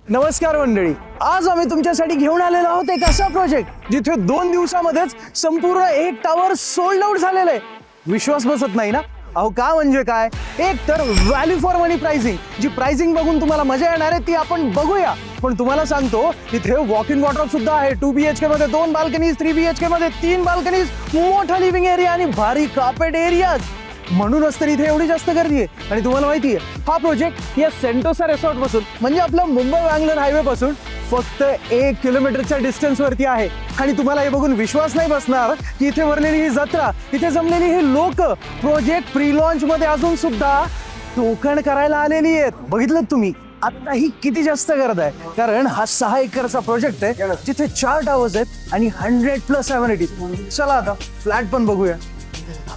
नमस्कार मंडळी, आज आम्ही तुमच्यासाठी घेऊन आलेलो आहोत एक असा प्रोजेक्ट जिथे 2 दिवसामध्येच संपूर्ण एक टावर सोल्ड आउट झालेलं आहे. विश्वास बसत नाही ना? अहो का म्हणजे काय, एक तर व्हॅल्यू फॉर मनी प्राइसिंग. जी प्राइसिंग बघून तुम्हाला मजा येणार आहे ती आपण बघूया. पण तुम्हाला सांगतो इथे वॉक इन वॉर्डरोब सुद्धा आहे. 2 BHK मध्ये 2 बाल्कनीज, 3 BHK मध्ये 3 बाल्कनीज, मोठा लिव्हिंग एरिया आणि भारी कार्पेट एरियाज. म्हणूनच तर इथे एवढी जास्त गर्दी आहे. आणि तुम्हाला माहिती आहे हा प्रोजेक्ट या सेंटोसा रिसॉर्ट पासून म्हणजे आपल्या मुंबई बँगलोर हायवे पासून फक्त 1 किलोमीटरच्या डिस्टन्स वरती आहे. आणि तुम्हाला हे बघून विश्वास नाही बसणार की इथे भरलेली ही जत्रा, इथे जमलेली ही लोक प्रोजेक्ट प्री लॉन्च मध्ये अजून सुद्धा टोकन करायला आलेली आहेत. बघितलं तुम्ही आता ही किती जास्त गर्दी आहे, कारण हा 6 एकरचा प्रोजेक्ट आहे जिथे 4 टावर्स आहेत आणि 100+ अमेनिटीज. चला आता फ्लॅट पण बघूया.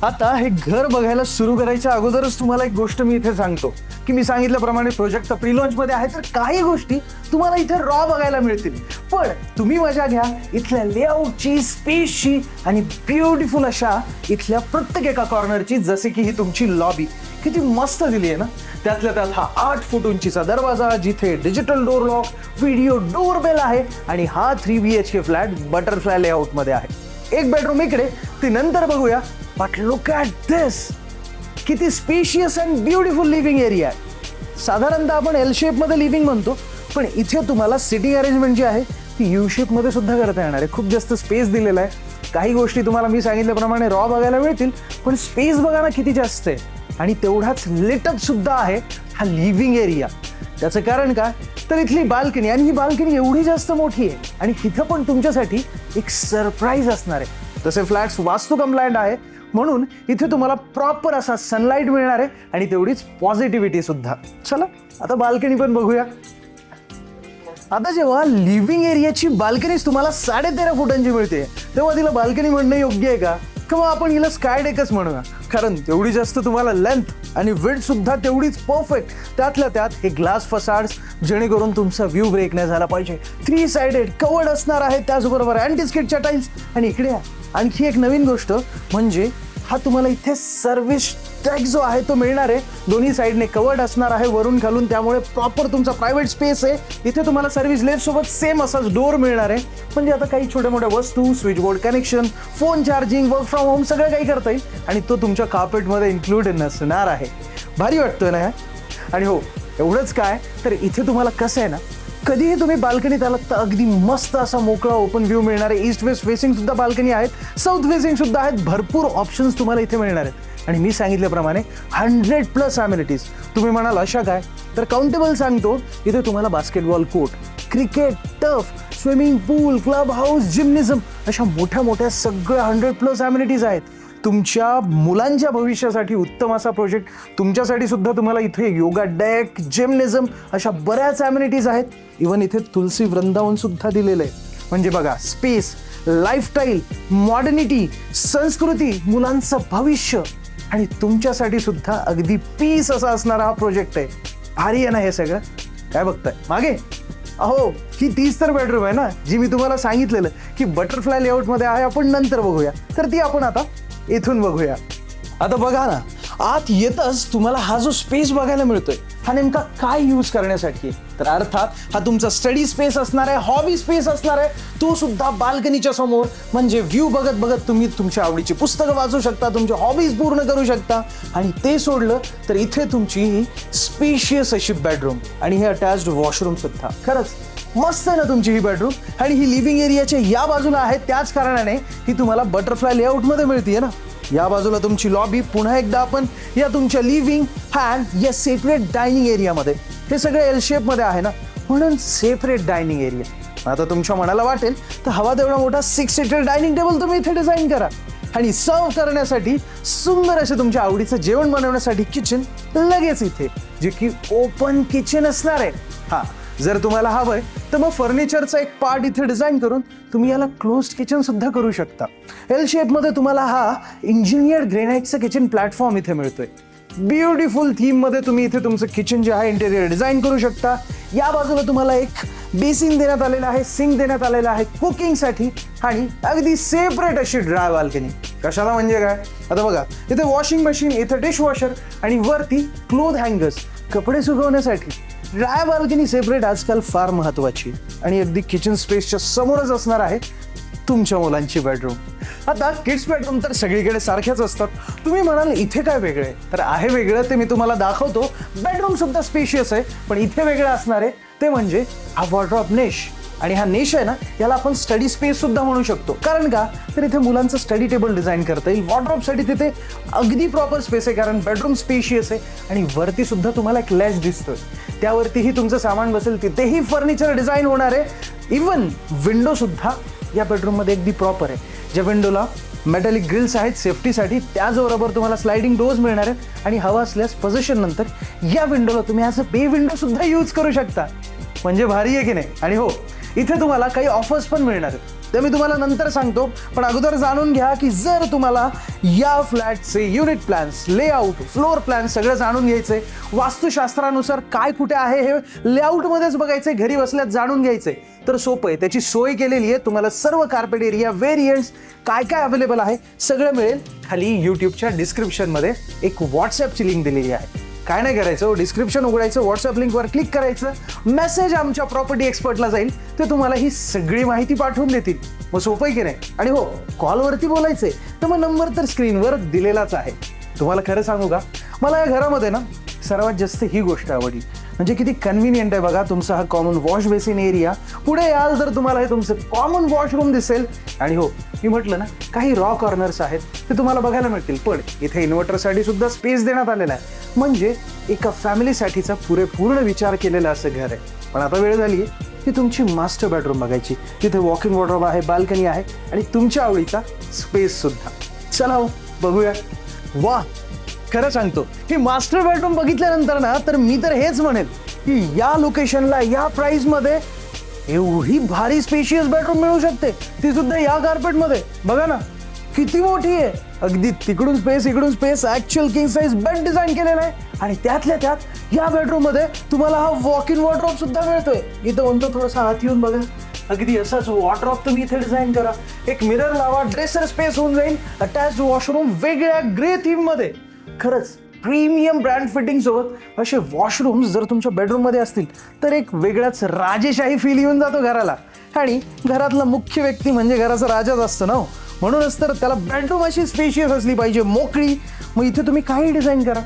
आता हे घर बघायला सुरू करायच्या अगोदरच तुम्हाला एक गोष्ट मी इथे सांगतो की मी सांगितल्याप्रमाणे प्रोजेक्ट प्री लॉन्च मध्ये आहे, तर काही गोष्टी तुम्हाला इथे रॉ बघायला मिळतील. पण तुम्ही मजा घ्या इथल्या लेआउटची, स्पेसची आणि ब्युटिफुल अशा इथल्या प्रत्येक एका कॉर्नरची. जसे की ही तुमची लॉबी किती मस्त दिली आहे ना. त्यातल्या त्यात हा 8 फूट उंचीचा दरवाजा जिथे digital door lock, video doorbell आहे. आणि हा 3 BHK फ्लॅट बटरफ्लाय लेआउट मध्ये आहे. एक बेडरूम इकडे, ती नंतर बघूया. बट लुक ॲट दिस, किती spacious and beautiful living area आहे. साधारणतः आपण एल शेप मध्ये लिव्हिंग म्हणतो, पण इथे तुम्हाला सिटिंग अरेंजमेंट जी आहे ती यू शेप मध्ये सुद्धा करता येणार आहे. खूप जास्त स्पेस दिलेला आहे. काही गोष्टी तुम्हाला मी सांगितल्याप्रमाणे रॉ बघायला मिळतील, पण स्पेस बघा ना किती जास्त आहे. आणि तेवढाच लिटअप सुद्धा आहे हा लिव्हिंग एरिया. त्याचं कारण काय, तर इथली बाल्कनी, आणि ही बाल्कनी एवढी जास्त मोठी आहे आणि तिथं पण तुमच्यासाठी एक सरप्राईज असणार आहे. तसे फ्लॅट्स वास्तू कंप्लायंट आहे, म्हणून इथे तुम्हाला प्रॉपर असा सनलाईट मिळणार आहे आणि तेवढीच पॉझिटिव्हिटी सुद्धा. चला आता बाल्कनी पण बघूया. आता जेव्हा लिव्हिंग एरियाची बाल्कनीच तुम्हाला 13.5 फुटांची मिळते, तेव्हा तिला बाल्कनी म्हणणं योग्य आहे का? किंवा आपण हिला स्काय डेकच म्हणूया, कारण तेवढी जास्त तुम्हाला लेंथ आणि विड्थ सुद्धा तेवढीच परफेक्ट. त्यातल्या त्यात हे ग्लास फसाड्स, जेणेकरून तुमचा व्ह्यू ब्रेक नाही झाला पाहिजे. 3 साइडेड कवर्ड असणार आहे, त्याचबरोबर अँटीस्किडच्या टाईल्स. आणि इकडे आणखी एक नवीन गोष्ट म्हणजे हा तुम्हाला इथे सर्व्हिस टॅक्स जो आहे तो मिळणार आहे. दोन्ही साईडने कवर्ड असणार आहे वरून खालून, त्यामुळे प्रॉपर तुमचा प्रायव्हेट स्पेस आहे. इथे तुम्हाला सर्व्हिस लेट सोबत सेम असाच डोर मिळणार आहे. म्हणजे आता काही छोट्या मोठ्या वस्तू, switch board connection, phone charging, work from home सगळं काही करता येईल. आणि तो तुमच्या कार्पेटमध्ये इन्क्लूड नसणार आहे. भारी वाटतोय ना? आणि हो, एवढंच काय, तर इथे तुम्हाला कसं आहे ना, कधीही तुम्ही बाल्कनीत आलात तर अगदी मस्त असा मोकळा ओपन व्ह्यू मिळणार आहे. ईस्ट वेस्ट फेसिंग सुद्धा बाल्कनी आहेत, साऊथ फेसिंग सुद्धा आहेत. भरपूर ऑप्शन्स तुम्हाला इथे मिळणार आहेत. आणि मी सांगितल्याप्रमाणे 100+ अमेनिटीज. तुम्ही म्हणाल अशा काय, तर काउंटेबल सांगतो. इथे तुम्हाला basketball court, cricket, turf, swimming pool, club house, gymnasium अशा मोठ्या मोठ्या सगळ्या 100+ अमेनिटीज आहेत. तुमच्या मुलांच्या भविष्यासाठी उत्तम असा प्रोजेक्ट. तुमच्यासाठी सुद्धा तुम्हाला इथे योगा डेक, जिम्निझम अशा बऱ्याच अमेनिटीज आहेत. इवन इथे तुलसी वृंदावन सुद्धा दिलेलं आहे. म्हणजे बघा, स्पेस, लाईफस्टाईल, मॉडर्निटी, संस्कृती, मुलांचं भविष्य आणि तुमच्यासाठी सुद्धा अगदी पीस असा असणारा हा प्रोजेक्ट आहे. भारी आहे ना हे सगळं? काय बघताय मागे? अहो, ही 30 तर बेडरूम आहे ना, जी मी तुम्हाला सांगितलेलं की बटरफ्लाय लेआउटमध्ये आहे. आपण नंतर बघूया, तर ती आपण आता इथून बघूया. आता बघा ना, आत येतच तुम्हाला हा जो स्पेस बघायला मिळतोय हा नेमका काय यूज करण्यासाठी, तर अर्थात हा तुमचा स्टडी स्पेस असणार आहे, हॉबी स्पेस असणार आहे. तो सुद्धा बाल्कनीच्या समोर. म्हणजे व्ह्यू बघत बघत तुम्ही तुमच्या आवडीची पुस्तकं वाचू शकता, तुमची हॉबीज पूर्ण करू शकता. आणि ते सोडलं तर इथे तुमची स्पेशियस अशी बेडरूम आणि हे अटॅच्ड वॉशरूम सुद्धा. खरंच मस्त आहे ना तुमची ही बेडरूम. आणि ही लिव्हिंग एरियाच्या या बाजूला आहे, त्याच कारणाने ही तुम्हाला बटरफ्लाय लेआउटमध्ये मिळते ना. या बाजूला तुमची लॉबी. पुन्हा एकदा आपण या तुमच्या लिव्हिंग अँड या सेपरेट डायनिंग एरियामध्ये. हे सगळं एल शेपमध्ये आहे ना, म्हणून सेपरेट डायनिंग एरिया. आता तुमच्या मनाला वाटेल तर हवा तेवढा मोठा 6 सीटर डायनिंग टेबल तुम्ही इथे डिझाईन करा. आणि सर्व करण्यासाठी सुंदर असे तुमच्या आवडीचं जेवण बनवण्यासाठी किचन लगेच इथे, जे की ओपन किचन असणार आहे. हा, जर तुम्हाला हवंय तर मग फर्निचरचा एक पार्ट इथे डिझाईन करून तुम्ही याला क्लोज्ड किचन सुद्धा करू शकता. एल शेपमध्ये तुम्हाला हा इंजिनियर्ड ग्रेनाइटचं किचन प्लॅटफॉर्म इथे मिळतोय. ब्युटिफुल थीम मध्ये तुम्ही इथे तुमचं किचन जे आहे इंटेरियर डिझाईन करू शकता. या बाजूला तुम्हाला एक बेसिन देण्यात आलेला आहे, सिंक देण्यात आलेला आहे कुकिंगसाठी. आणि अगदी सेपरेट अशी ड्राय बाल्कनी. कशाला म्हणजे काय, आता बघा, इथे वॉशिंग मशीन, इथे डिशवॉशर आणि वरती क्लोथ हँगर्स, कपडे सुकवण्यासाठी. ड्राय बाल्कनी सेपरेट आजकाल फार महत्वाची आणि अगदी किचन स्पेसच्या समोरच असणार आहे तुमच्या मुलांची बेडरूम. आता किड्स बेडरूम तर सगळीकडे सारख्याच असतात. तुम्ही म्हणाल इथे काय वेगळं आहे, तर आहे वेगळं ते मी तुम्हाला दाखवतो. बेडरूम सुद्धा स्पेशियस आहे, पण इथे वेगळं असणार आहे ते म्हणजे हा वॉर्डरोब निश. आणि हा निश आहे ना, याला आपण स्टडी स्पेस सुद्धा म्हणू शकतो. कारण का, तर इथे मुलांचं स्टडी टेबल डिझाईन करता येईल. वॉर्डरोबसाठी तिथे अगदी प्रॉपर स्पेस आहे, कारण बेडरूम स्पेशियस आहे. आणि वरती सुद्धा तुम्हाला एक लॅच दिसतोय, त्यावरतीही तुमचं सामान बसेल. तिथेही फर्निचर डिझाईन होणार आहे. इवन विंडो सुद्धा या बेडरूममध्ये अगदी प्रॉपर आहे. ज्या विंडोला मेटॅलिक ग्रिल्स आहेत सेफ्टीसाठी, त्याचबरोबर तुम्हाला स्लायडिंग डोअर्स मिळणार आहेत. आणि हवा असल्यास पोझिशन नंतर या विंडोला तुम्ही ॲज अ बे विंडो सुद्धा यूज करू शकता. म्हणजे भारी आहे की नाही. आणि हो, इथे तुम्हाला काही ऑफर्स पण मिळणार आहेत, ते मी तुम्हाला नंतर सांगतो. पण अगोदर जाणून घ्या की जर तुम्हाला या फ्लॅटचे unit plans, layout, floor plan सगळं जाणून घ्यायचंय, वास्तुशास्त्रानुसार काय कुठे आहे हे लेआउटमध्येच बघायचंय, घरी बसल्यात जाणून घ्यायचंय, तर सोपं आहे. त्याची सोय केलेली आहे. तुम्हाला सर्व कार्पेट एरिया, व्हेरियंट्स, काय काय अवेलेबल आहे सगळं मिळेल. खाली यूट्यूबच्या डिस्क्रिप्शनमध्ये एक व्हॉट्सॲपची लिंक दिलेली आहे. काय नाही करायचं, डिस्क्रिप्शन उघडायचं, व्हॉट्सअप लिंकवर क्लिक करायचं, मेसेज आमच्या प्रॉपर्टी एक्सपर्टला जाईल, ते तुम्हाला ही सगळी माहिती पाठवून देतील. मग सोपं आहे की नाही. आणि हो, कॉलवरती बोलायचंय तर मग नंबर तर स्क्रीनवर दिलेलाच आहे. तुम्हाला खरं सांगू का, मला या घरामध्ये ना सर्वात जास्त ही गोष्ट आवडली. म्हणजे किती कन्व्हिनियंट आहे बघा. तुमचा हा कॉमन वॉश बेसिन एरिया, पुढे याल तर तुम्हाला हे तुमचं कॉमन वॉशरूम दिसेल. आणि हो, मी म्हटलं ना, काही रॉ कॉर्नर्स आहेत ते तुम्हाला बघायला मिळतील. पण इथे इन्व्हर्टरसाठी सुद्धा स्पेस देण्यात आलेला आहे. म्हणजे एका फॅमिलीसाठीचा पुरेपूर्ण विचार केलेला असं घर आहे. पण आता वेळ झाली आहे की तुमची मास्टर बेडरूम बघायची. तिथे वॉक इन वॉर्डरोब आहे, बाल्कनी आहे आणि तुमच्या आवडीचा स्पेस सुद्धा. चला हो, बघूया. वा, खरं सांगतो, ही मास्टर बेडरूम बघितल्यानंतर ना, तर मी तर हेच म्हणेल की या लोकेशनला, या प्राइसमध्ये एवढी भारी स्पेशियस बेडरूम मिळू शकते, ती सुद्धा या कार्पेटमध्ये. बघा ना किती मोठी आहे. अगदी तिकडून स्पेस, इकडून space, actual king size bed design केलेला आहे. आणि त्यातल्या त्यात या बेडरूम मध्ये तुम्हाला हा वॉक इन वॉर्डरोब सुद्धा मिळतोय. इथं म्हणतो थोडासा आत येऊन बघा, अगदी असाच वॉर्डरोब तुम्ही इथे डिझाईन करा. एक मिरर लावा, ड्रेसर स्पेस होऊन जाईल. अटॅच्ड वॉशरूम वेगळ्या ग्रे थीम मध्ये. खरंच प्रीमियम ब्रँड फिटिंग सोबत असे वॉशरूम्स जर तुमच्या बेडरूम मध्ये असतील तर एक वेगळाच राजेशाही फील येऊन जातो घराला. आणि घरातला मुख्य व्यक्ती म्हणजे घराचा राजाच असतो ना. म्हणूनच तर त्याला बेडरूम अशी स्पेशियस असली पाहिजे, मोकळी. मग इथे तुम्ही काही डिझाईन करा.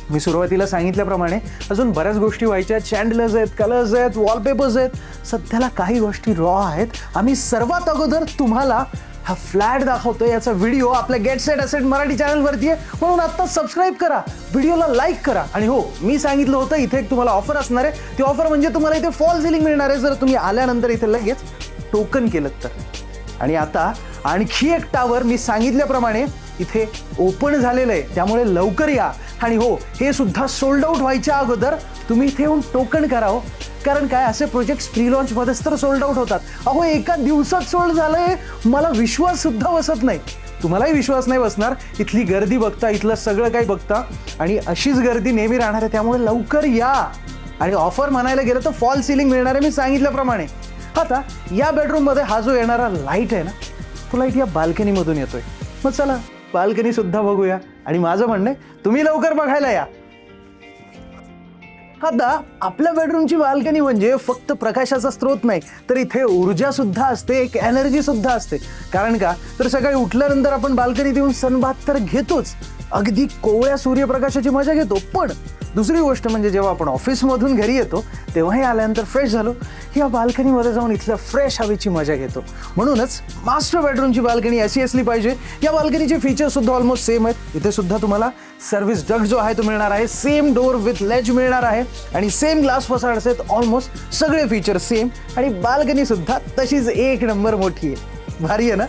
मी सुरुवातीला सांगितल्याप्रमाणे अजून बऱ्याच गोष्टी व्हायच्या आहेत. शँडलर्स आहेत, कलर्स आहेत, वॉलपेपर्स आहेत. सध्याला काही गोष्टी रॉ आहेत. आम्ही सर्वात अगोदर तुम्हाला हा फ्लॅट दाखवतोय. याचा व्हिडिओ आपल्या गेट सेट असेट मराठी चॅनलवरती आहे, म्हणून आता सबस्क्राईब करा, व्हिडिओला लाईक करा. आणि हो, मी सांगितलं होतं इथे एक तुम्हाला ऑफर असणार आहे. ती ऑफर म्हणजे तुम्हाला इथे फॉल सिलिंग मिळणार आहे जर तुम्ही आल्यानंतर इथे लगेच टोकन केलं तर. आणि आता आणखी एक टावर मी सांगितल्याप्रमाणे इथे ओपन झालेलं आहे, त्यामुळे लवकर या. आणि हो, हे सुद्धा सोल्ड आउट व्हायच्या अगोदर तुम्ही इथे येऊन टोकन करा हो. कारण काय, असे प्रोजेक्ट प्री लॉन्च मध्येच तर सोल्ड आउट होतात. अहो, एका दिवसात सोल्ड झालंय, मला विश्वास सुद्धा बसत नाही. तुम्हालाही विश्वास नाही बसणार. इथली गर्दी बघता, इथलं सगळं काही बघता. आणि अशीच गर्दी नेहमी राहणार आहे, त्यामुळे लवकर या. आणि ऑफर म्हणायला गेलं तर फॉल सिलिंग मिळणार आहे मी सांगितल्याप्रमाणे. आता या बेडरूम मध्ये हा जो येणारा लाईट आहे ना, तो लाईट या बाल्कनी मधून येतोय. मग चला बाल्कनी सुद्धा बघूया. आणि माझं म्हणणं आहे, तुम्ही लवकर बघायला या. आता आपल्या बेडरूमची बाल्कनी म्हणजे फक्त प्रकाशाचा स्रोत नाही, तर इथे ऊर्जा सुद्धा असते, एक एनर्जी सुद्धा असते. कारण का, तर सकाळी उठल्यानंतर आपण बाल्कनीत येऊन सनबाथ तर घेतोच, अगदी कोवळ्या सूर्यप्रकाशाची मजा घेतो. पण दुसरी गोष्ट म्हणजे जेव्हा आपण ऑफिसमधून घरी येतो तेव्हाही आल्यानंतर फ्रेश झालो, या बाल्कनीमध्ये जाऊन इथल्या फ्रेश हवेची मजा घेतो. म्हणूनच मास्टर बेडरूमची बाल्कनी अशी असली पाहिजे. या बाल्कनीचे फीचर्स सुद्धा ऑलमोस्ट सेम आहेत. इथे सुद्धा तुम्हाला सर्व्हिस डक्ट जो आहे तो मिळणार आहे, सेम डोअर विथ लेज मिळणार आहे आणि सेम ग्लास फसाड्स आहेत. ऑलमोस्ट सगळे फीचर्स सेम. आणि बाल्कनी सुद्धा तशीच एक नंबर मोठी आहे. भारी आहे ना.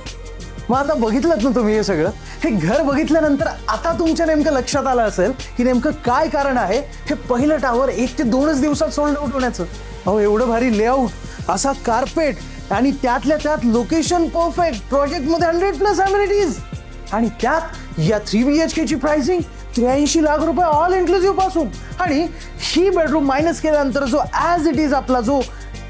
मग आता बघितलं ना तुम्ही हे सगळं, हे घर बघितल्यानंतर आता तुमच्या नेमकं लक्षात आलं असेल की नेमकं काय कारण आहे हे पहिलं टावर 1 ते 2 दिवसात सोल्ड आउट होण्याचं. अहो, एवढं भारी लेआउट, असा कार्पेट आणि त्यातल्या त्यात लोकेशन परफेक्ट, प्रोजेक्टमध्ये 100+ अम्युनिटीज. आणि त्यात या 3 BHK ची प्राइसिंग 83 लाख रुपये ऑल इन्क्लुसिव्ह पासून. आणि ही बेडरूम मायनस केल्यानंतर जो ॲज इट इज आपला जो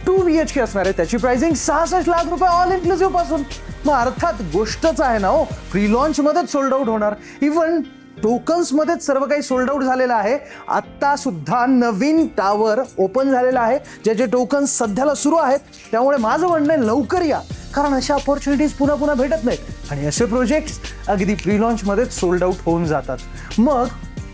2 BHK असणार आहे त्याची प्राइसिंग 66 लाख रुपये ऑल इन्क्लुसिव्ह पासून. मग अर्थात गोष्टच आहे ना हो, प्री लॉन्च मध्येच सोल्ड आउट होणार. इव्हन टोकन्स मध्येच सर्व काही सोल्ड आउट झालेलं आहे. आत्ता सुद्धा नवीन टावर ओपन झालेला आहे, ज्याचे टोकन्स सध्याला सुरू आहेत. त्यामुळे माझं म्हणणं आहे लवकर या, कारण अशा ऑपॉर्च्युनिटीज पुन्हा पुन्हा भेटत नाहीत आणि असे प्रोजेक्ट्स अगदी प्री लॉन्च मध्येच सोल्ड आउट होऊन जातात. मग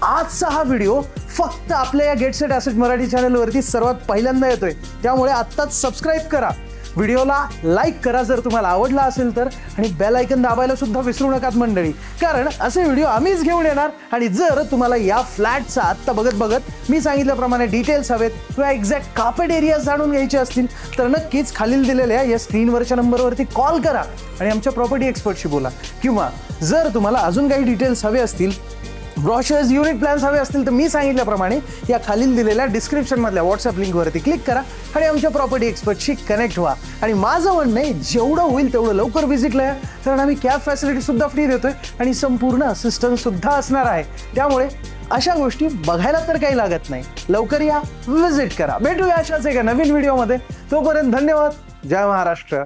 आजचा हा व्हिडिओ फक्त आपल्या या गेट सेट ॲसेट मराठी चॅनलवरती सर्वात पहिल्यांदा येतोय. त्यामुळे आत्ताच सबस्क्राईब करा, व्हिडिओला लाईक करा जर तुम्हाला आवडला असेल तर, आणि बेल आयकन दाबायला सुद्धा विसरू नका मंडळी, कारण असे व्हिडिओ आम्हीच घेऊन येणार. आणि जर तुम्हाला या फ्लॅटचा आत्ता बघत बघत मी सांगितल्याप्रमाणे डिटेल्स हवेत किंवा एक्झॅक्ट कार्पेट एरियाज जाणून घ्यायचे असतील तर नक्कीच खालील दिलेल्या या स्क्रीनवरच्या नंबरवरती कॉल करा आणि आमच्या प्रॉपर्टी एक्सपर्टशी बोला. किंवा जर तुम्हाला अजून काही डिटेल्स हवे असतील, ब्रॉशर्स, युनिट प्लॅन्स हवे असतील तर मी सांगितल्याप्रमाणे या खालील दिलेल्या डिस्क्रिप्शनमधल्या व्हॉट्सअप लिंकवरती क्लिक करा आणि आमच्या प्रॉपर्टी एक्सपर्टशी कनेक्ट व्हा. आणि माझं म्हणणं आहे जेवढं होईल तेवढं लवकर व्हिजिटला या, कारण आम्ही कॅब फॅसिलिटी सुद्धा फ्री देतोय आणि संपूर्ण असिस्टन्स सुद्धा असणार आहे. त्यामुळे अशा गोष्टी बघायला तर काही लागत नाही. लवकर या, व्हिजिट करा. भेटूया अशाच एका नवीन व्हिडिओमध्ये. तोपर्यंत धन्यवाद. जय महाराष्ट्र.